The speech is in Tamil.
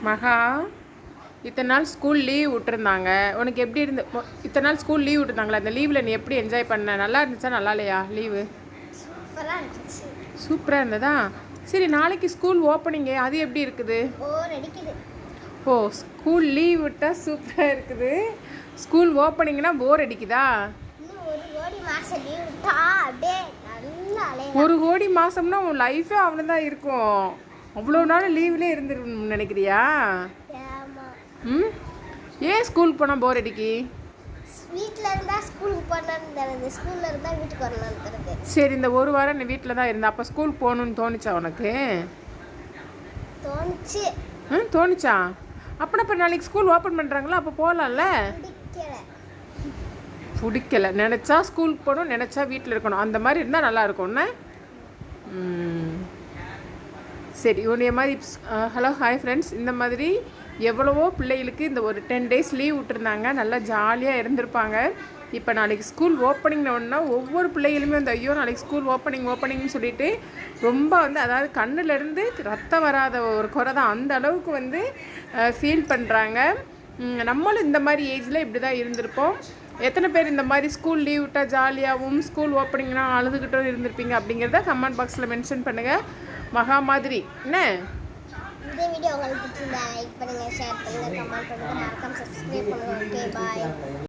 மகா, இத்தனை நாள் ஸ்கூல் லீவ் விட்டுருந்தாங்க. உனக்கு எப்படி இருந்து இத்தனை நாள் ஸ்கூல் லீவ் விட்டுருந்தாங்களா? அந்த லீவில் நீ எப்படி என்ஜாய் பண்ண? நல்லா இருந்துச்சா நல்லா இல்லையா லீவு? சூப்பராக இருந்துச்சு. சூப்பராக இருந்ததா? சரி, நாளைக்கு ஸ்கூல் ஓப்பனிங்கு, அது எப்படி இருக்குது? போர் அடிக்குது. ஓ, ஸ்கூல் லீவ் விட்டால் சூப்பராக இருக்குது. ஸ்கூல் ஓப்பனிங்னா போர் அடிக்குதா? இன்னும் ஒரு கோடி மாதம் லீவ் விட்டா அப்படியே நல்லா அலையலாம். ஒரு கோடி மாதம்னா உன் லைஃபே அவ்வளோதான் இருக்கும். அவ்வளோ நாள் லீவ்லேயே இருந்துருன்னு நினைக்கிறியா? ஆமாம். ம், ஏன் ஸ்கூலுக்கு போனால் போர் அடிக்கி? வீட்டில் இருந்தால் ஸ்கூலுக்கு போகலான்னு தருது, ஸ்கூலில் இருந்தால் வீட்டுக்கு வரலான்னு தருது. சரி, இந்த ஒரு வாரம் நீ வீட்டில் தான் இருந்த, அப்போ ஸ்கூல் போகணுன்னு தோணுச்சா உனக்கு? தோணுச்சு. தோணுச்சா? அப்படின்னா இப்போ நாளைக்கு ஸ்கூல் ஓப்பன் பண்ணுறாங்களா, அப்போ போகலாம்ல? பிடிக்கல. பிடிக்கல. நினச்சா ஸ்கூலுக்கு போகணும், நினச்சா வீட்டில் இருக்கணும், அந்த மாதிரி இருந்தால் நல்லா இருக்கும்ண்ணே. சரி, உன்னைய மாதிரி ஹலோ ஹாய் ஃப்ரெண்ட்ஸ். இந்த மாதிரி எவ்வளவோ பிள்ளைகளுக்கு இந்த ஒரு 10 days லீவ் விட்டுருந்தாங்க, நல்லா ஜாலியாக இருந்திருப்பாங்க. இப்போ நாளைக்கு ஸ்கூல் ஓப்பனிங்னோடனா ஒவ்வொரு பிள்ளைகளுமே வந்து ஐயோ நாளைக்கு ஸ்கூல் ஓப்பனிங்னு சொல்லிட்டு ரொம்ப வந்து, அதாவது கண்ணுலேருந்து ரத்தம் வராத ஒரு குறை தான், அந்த அளவுக்கு வந்து ஃபீல் பண்ணுறாங்க. நம்மளும் இந்த மாதிரி ஏஜில் இப்படி தான் இருந்திருப்போம். எத்தனை பேர் இந்த மாதிரி ஸ்கூல் லீவ் விட்டால் ஜாலியாகவும் ஸ்கூல் ஓப்பனிங்னா அழுதுகிட்டும் இருந்திருப்பீங்க அப்படிங்கிறத கமெண்ட் பாக்ஸில் மென்ஷன் பண்ணுங்கள். மகா மாதிரி என்ன? இந்த வீடியோ உங்களுக்கு பிடிச்சிருந்தா லைக் பண்ணுங்கள், ஷேர் பண்ணுங்கள், கமெண்ட் பண்ணுங்கள், மறக்காம சப்ஸ்கிரைப் பண்ணுங்கள். ஓகே, பாய்.